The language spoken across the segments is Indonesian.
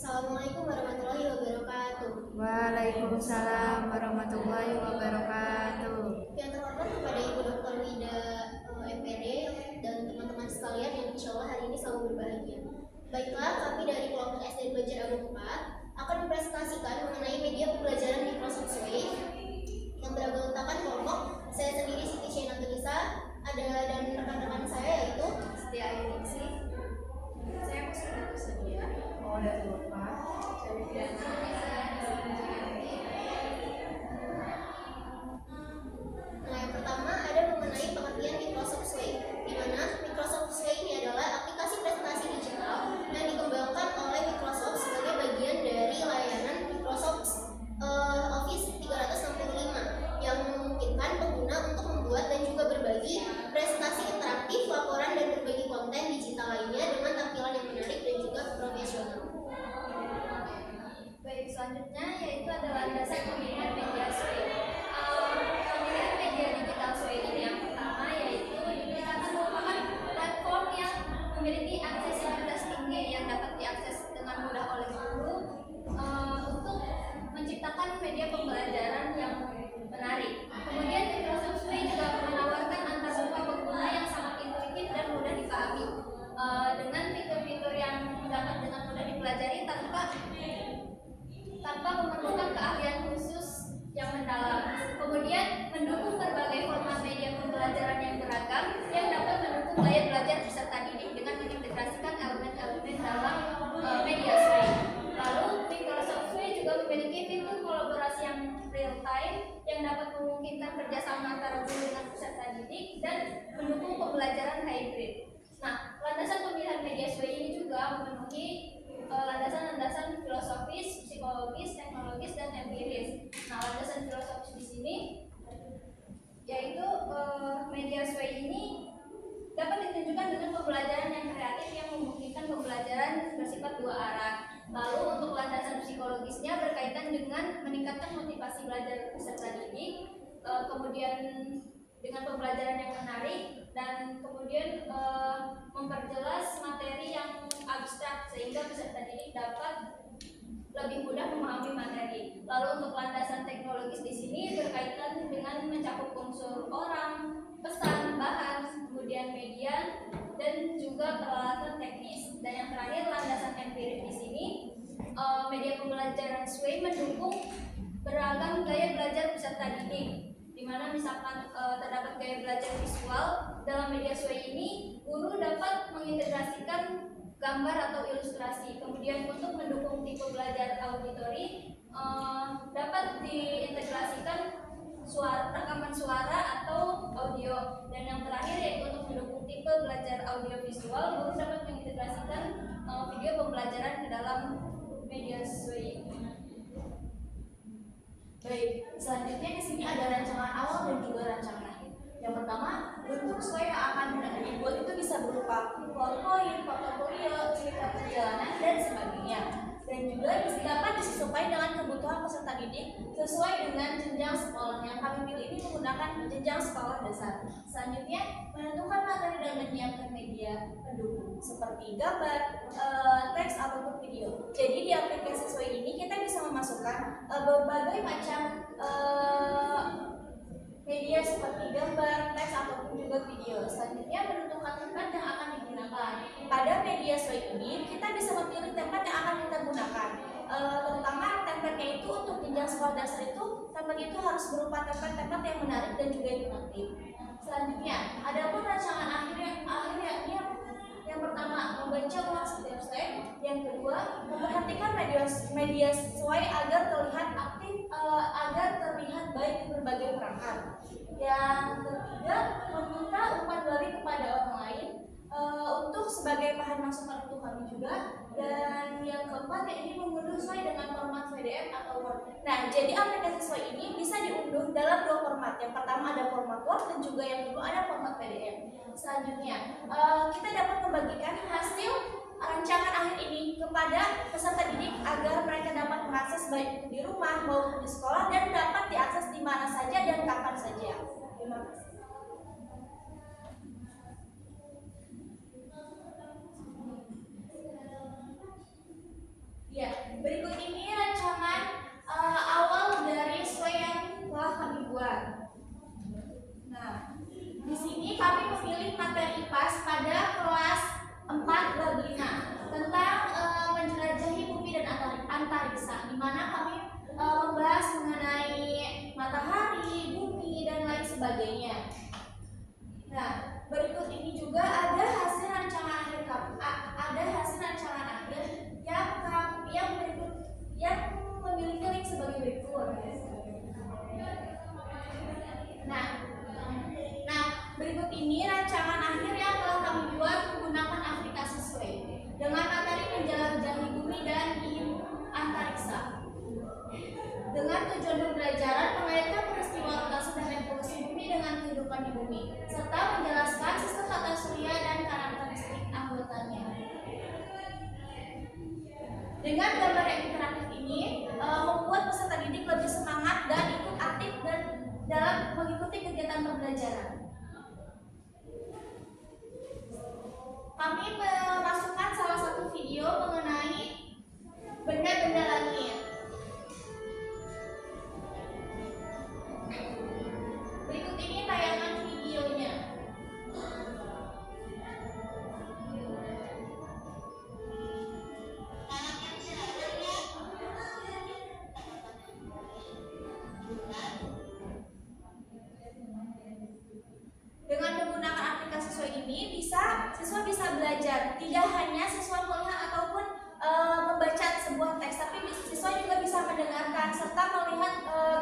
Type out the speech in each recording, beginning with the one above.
Assalamualaikum warahmatullahi wabarakatuh. Waalaikumsalam warahmatullahi wabarakatuh. Yang terhormat kepada Ibu Dr. Wida MPD dan teman-teman sekalian yang insya Allah hari ini selalu berbahagia. Baiklah, kami dari kelompok SD Belajar Agung 4 akan mempresentasikan mengenai media pembelajaran Microsoft Wave yang beranggotakan kelompok saya sendiri Siti Shaina Tunisa, ada dan rekan-rekan saya yaitu Setia Ayuningsi. Saya sudah bersedia. Oh, udah lupa. Nah, yang pertama ada mengenai pengertian Microsoft Suite, di mana Microsoft Suite ini adalah aplikasi presentasi digital yang dikembangkan oleh Microsoft sebagai bagian dari layanan Microsoft Office 365 yang memungkinkan pengguna untuk membuat dan juga berbagi presentasi interaktif, laporan, dan berbagi konten digital lainnya dengan tampilan yang menarik dan juga profesional. Baik, selanjutnya yaitu adalah dasar pemilihan media Suite. Pemilihan media digital Suite ini yang pertama yaitu dikatakan merupakan platform yang memiliki aksesibilitas tinggi yang dapat diakses dengan mudah oleh guru untuk menciptakan media pembelajaran yang menarik. Kemudian Microsoft Suite juga menawarkan antarmuka pengguna yang sangat intuitif dan mudah dipahami dengan fitur-fitur yang dapat dengan mudah dipelajari tanpa memerlukan keahlian khusus yang mendalam. Kemudian mendukung berbagai format media pembelajaran yang beragam yang dapat mendukung gaya belajar peserta didik dengan mengintegrasikan elemen-elemen dalam media Suite. Lalu Microsoft Suite juga memiliki fitur kolaborasi yang real time yang dapat memungkinkan kerjasama antara guru dengan peserta didik dan mendukung pembelajaran hybrid. Nah, landasan pemilihan media Suite ini juga memenuhi landasan-landasan filosofis, psikologis, teknologis, dan empiris. Nah, landasan filosofis di sini yaitu media Suite ini dapat ditunjukkan dengan pembelajaran yang kreatif yang memungkinkan pembelajaran bersifat dua arah. Lalu untuk landasan psikologisnya berkaitan dengan meningkatkan motivasi belajar peserta didik, kemudian dengan pembelajaran yang menarik, dan kemudian memperjelas materi yang abstrak sehingga peserta didik dapat lebih mudah memahami materi. Lalu untuk landasan teknologis di sini berkaitan dengan mencakup unsur orang, pesan, bahan, kemudian media, dan juga peralatan teknis. Dan yang terakhir landasan empiris di sini media pembelajaran Suite mendukung beragam gaya belajar peserta didik, di mana misalkan terdapat gaya belajar visual dalam media Suite ini, guru dapat mengintegrasikan gambar atau ilustrasi. Kemudian untuk mendukung tipe belajar auditori dapat diintegrasikan rekaman suara atau audio. Dan yang terakhir yaitu untuk mendukung tipe belajar audiovisual, guru dapat mengintegrasikan video pembelajaran ke dalam media Suite. Baik, selanjutnya di sini ada rancangan awal dan juga rancangan akhir. Yang pertama, bentuk Suite yang akan dibuat itu bisa berupa PowerPoint, portofolio, cerita perjalanan, dan sebagainya. Dan juga dapat disesuaikan dengan kebutuhan peserta didik sesuai dengan jenjang sekolah. Yang kami pilih ini menggunakan jenjang sekolah dasar. Selanjutnya, menentukan materi dan menyiapkan media pendukung seperti gambar, teks ataupun video. Jadi di aplikasi Suite ini kita bisa memasukkan berbagai macam media seperti gambar, teks ataupun juga video. Selanjutnya menentukan tempat yang akan digunakan. Pada media Suite ini kita bisa memilih tempat yang akan kita gunakan. Terutama tempatnya itu untuk jenjang sekolah dasar itu, tempat itu harus berupa tempat-tempat yang menarik dan juga interaktif. Selanjutnya, adapun rancangan akhir yang pertama membaca ulang setiap slide, yang kedua memperhatikan media sesuai agar terlihat aktif, agar terlihat baik di berbagai perangkat. Yang ketiga meminta umpan balik kepada orang lain untuk sebagai bahan masukan untuk kami juga. Dan yang keempat ini mengunduh sesuai dengan format PDF atau Word. Nah, jadi aplikasi Suite ini bisa diunduh dalam dua format. Yang pertama ada format Word dan juga yang kedua ada format PDF. Selanjutnya kita dapat membagikan hasil rancangan akhir ini kepada peserta didik agar mereka dapat mengakses baik di rumah maupun di sekolah dan dapat diakses di mana saja dan kapan saja. Terima kasih. Ya. mana kami membahas mengenai matahari, bumi, dan lain sebagainya. Nah, berikut ini juga ada hasil rancangan akhir yang memiliki link sebagai berikut. Nah, berikut ini rancangan akhir yang telah kami buat menggunakan aplikasi Sway dengan materi menjelajahi bumi dan antariksa. Dengan tujuan pembelajaran mengaitkan peristiwa rotasi dan revolusi bumi dengan kehidupan di bumi, serta menjelaskan sistem tata surya dan karakteristik anggotanya. Dengan gambar yang interaktif ini membuat peserta didik lebih semangat dan ikut aktif dan dalam mengikuti kegiatan pembelajaran. Kami memasukkan salah satu video mengenai benda-benda langit. Berikut ini tayangan videonya. Dengan menggunakan aplikasi Sway ini siswa bisa belajar. Tidak hanya siswa melihat ataupun membaca sebuah teks, tapi siswa juga bisa mendengarkan serta melihat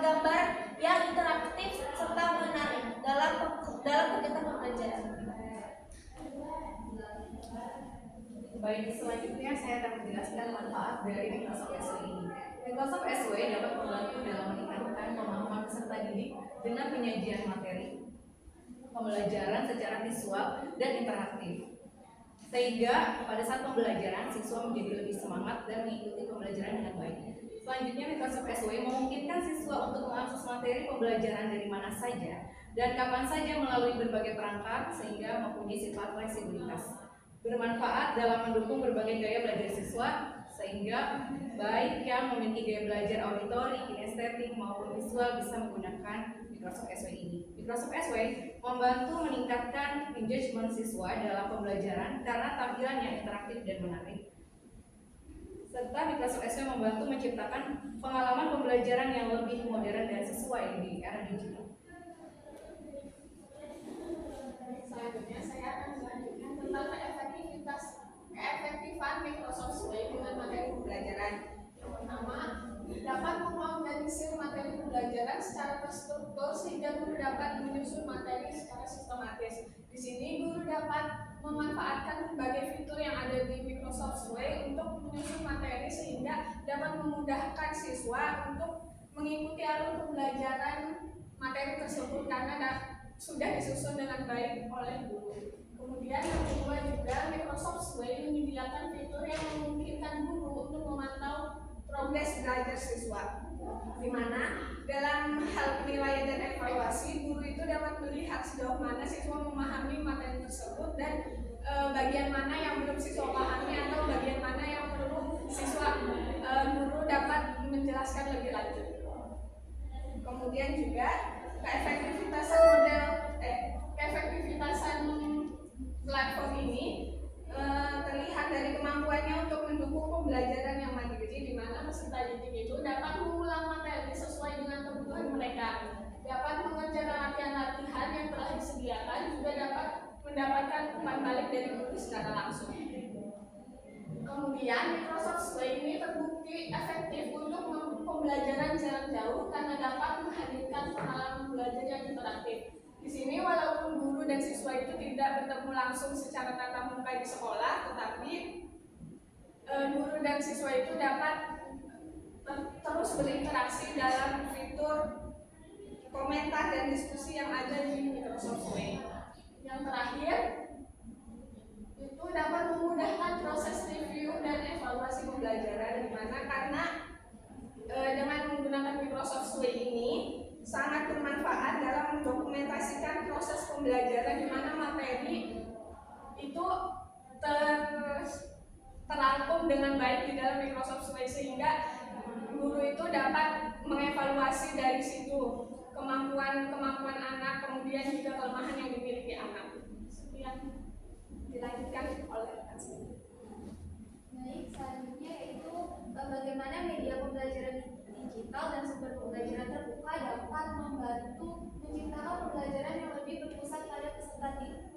gambar yang interaktif serta menarik dalam kegiatan pembelajaran. Baik, selanjutnya saya akan menjelaskan manfaat dari Microsoft SW ini. Microsoft SW dapat membantu dalam meningkatkan pemahaman peserta didik dengan penyajian materi pembelajaran secara visual dan interaktif, sehingga pada saat pembelajaran siswa menjadi lebih semangat dan mengikuti pembelajaran dengan baik. Selanjutnya, Microsoft SW memungkinkan siswa untuk mengakses materi pembelajaran dari mana saja dan kapan saja melalui berbagai perangkat, sehingga mempunyai sifat fleksibilitas. Bermanfaat dalam mendukung berbagai gaya belajar siswa, sehingga baik yang memiliki gaya belajar auditori, kinestetik maupun visual bisa menggunakan Microsoft SW ini. Microsoft SW membantu meningkatkan engagement siswa dalam pembelajaran karena tampilan yang interaktif dan menarik. Serta Microsoft SW membantu menciptakan pengalaman pembelajaran yang lebih modern dan sesuai di era digital. Selanjutnya saya akan melanjutkan tentang keefektifan Microsoft Sway dengan materi pembelajaran. Yang pertama, dapat mengorganisir materi pembelajaran secara terstruktur sehingga guru dapat menyusun materi secara sistematis. Di sini guru dapat memanfaatkan berbagai fitur yang ada di Microsoft Sway untuk menyusun materi sehingga dapat memudahkan siswa untuk mengikuti alur pembelajaran materi tersebut karena sudah disusun dengan baik oleh guru. Kemudian yang kedua juga Microsoft Sway menyediakan fitur yang memungkinkan guru untuk memantau progres belajar siswa, di mana dalam hal penilaian dan evaluasi guru itu dapat melihat sejauh mana siswa memahami materi tersebut dan bagian mana yang belum siswa pahami atau bagian mana yang perlu guru dapat menjelaskan lebih lanjut. Kemudian juga keefektifitasan platform ini terlihat dari kemampuannya untuk mendukung pembelajaran yang mandiri, di mana peserta didik itu dapat mengulang materi sesuai dengan kebutuhan mereka, dapat mengerjakan latihan-latihan yang telah disediakan, juga dapat mendapatkan umpan balik dari guru secara langsung. Kemudian Microsoft Sway ini terbukti efektif untuk pembelajaran jarak jauh karena dapat menghadirkan pengalaman belajar yang interaktif. Di sini walaupun guru dan siswa itu tidak bertemu langsung secara tatap muka di sekolah, tetapi guru dan siswa itu dapat terus berinteraksi dalam fitur komentar dan diskusi yang ada di Microsoft Sway. Yang terakhir, itu dapat memudahkan proses review dan evaluasi pembelajaran, di mana karena dengan menggunakan Microsoft Sway ini sangat bermanfaat dalam mendokumentasikan proses pembelajaran, di mana materi itu terangkum dengan baik di dalam Microsoft Sway, sehingga guru itu dapat mengevaluasi dari situ kemampuan anak, kemudian juga kelemahan yang dimiliki anak. Sekian dilanjutkan oleh rekan saya. Baik, selanjutnya yaitu bagaimana media pembelajaran digital dan sumber pembelajaran terbuka dapat membantu menciptakan pembelajaran yang lebih berpusat pada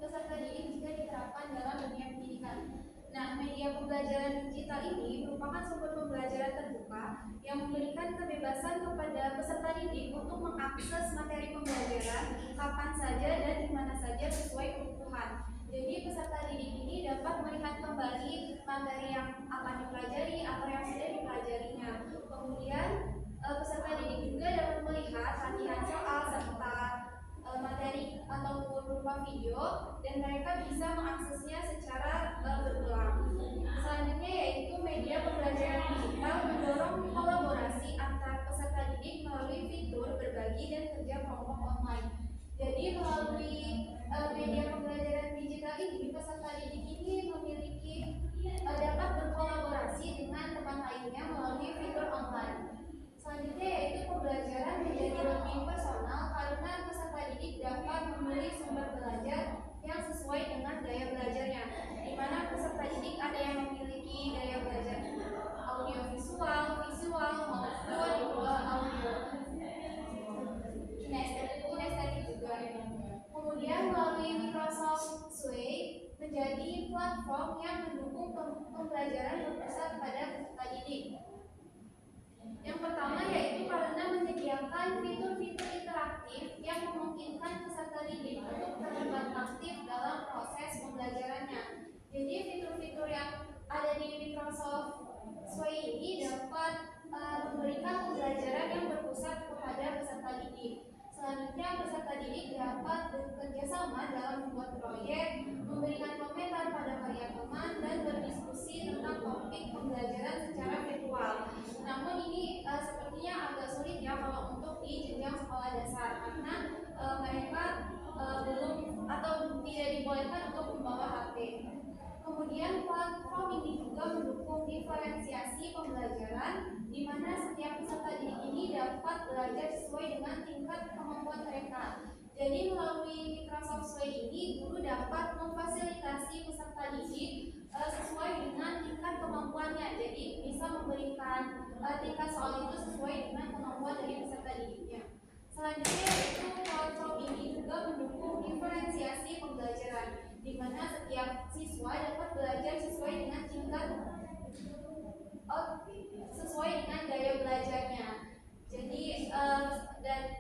peserta didik jika diterapkan dalam dunia pendidikan. Nah, media pembelajaran digital ini merupakan sumber pembelajaran terbuka yang memberikan kebebasan kepada peserta didik untuk mengakses materi pembelajaran kapan saja dan di mana saja sesuai kebutuhan. Jadi peserta didik ini dapat melihat kembali materi yang akan dipelajari atau yang sudah dipelajarinya. Kemudian peserta didik juga dapat melihat latihan soal serta materi ataupun berupa video, dan mereka bisa mengaksesnya secara berulang. Selanjutnya yaitu media pembelajaran digital mendorong kolaborasi antar peserta didik melalui fitur berbagi dan kerja kelompok online. Jadi melalui media pembelajaran digital ini, peserta didik ini memiliki dapat berkolaborasi dengan teman lainnya melalui fitur online. Selanjutnya yaitu pembelajaran menjadi lebih personal karena peserta didik dapat memilih sumber belajar yang sesuai dengan gaya belajarnya, di mana peserta didik ada yang memiliki gaya belajar audiovisual, visual, maupun audio kinestetik juga. Kemudian melalui Microsoft Suite menjadi platform yang mendukung pembelajaran berpusat pada peserta didik. Yang pertama yaitu karena menyediakan fitur-fitur interaktif yang memungkinkan peserta didik untuk terlibat aktif dalam proses pembelajarannya. Jadi fitur-fitur yang ada di Microsoft Suite ini dapat memberikan pembelajaran yang berpusat kepada peserta didik. Selanjutnya, peserta didik dapat bekerja sama dalam membuat proyek, memberikan komentar pada karya teman, dan berdiskusi tentang topik pembelajaran secara virtual. Namun ini sepertinya agak sulit ya kalau untuk di jenjang sekolah dasar, karena mereka belum atau tidak dibolehkan untuk membawa HP. Kemudian platform ini juga mendukung diferensiasi pembelajaran, di mana setiap peserta didik ini dapat belajar sesuai dengan tingkat kemampuan mereka. Jadi melalui Microsoft Suite ini, guru dapat memfasilitasi peserta didik sesuai dengan tingkat kemampuannya. Jadi bisa memberikan tingkat soal itu sesuai dengan kemampuan dari peserta didiknya. Selanjutnya yaitu platform ini juga mendukung diferensiasi pembelajaran, di mana setiap siswa dapat belajar sesuai dengan tingkat sesuai dengan gaya belajarnya.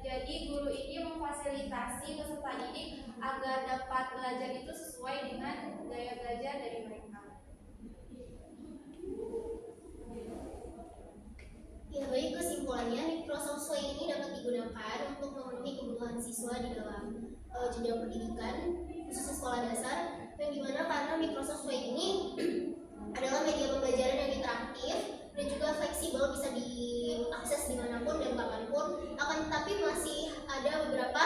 Jadi guru ini memfasilitasi peserta didik agar dapat belajar itu sesuai dengan gaya belajar dari mereka. Ya baik, kesimpulannya Microsoft Suite ini dapat digunakan untuk memenuhi kebutuhan siswa di dalam jenjang pendidikan khususnya sekolah dasar, dan dimana karena Microsoft Suite ini adalah media pembelajaran yang interaktif dan juga fleksibel, bisa diakses dimanapun dan kapanpun. Akan tetapi masih ada beberapa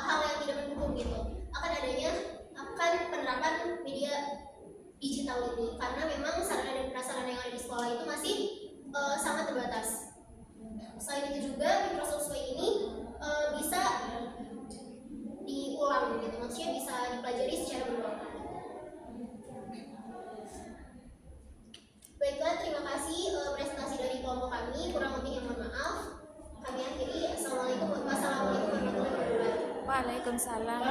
hal yang tidak mendukung gitu akan penerapan media digital ini, karena memang sarana dan prasarana yang ada di sekolah itu masih sangat terbatas. Selain itu juga Microsoft Suite ini bisa diulang gitu, maksudnya bisa dipelajari secara berulang. Baiklah, terima kasih presentasi dari kelompok kami. Kurang lebihnya mohon maaf. Kami akhiri. Assalamualaikum warahmatullahi wabarakatuh. Waalaikumsalam.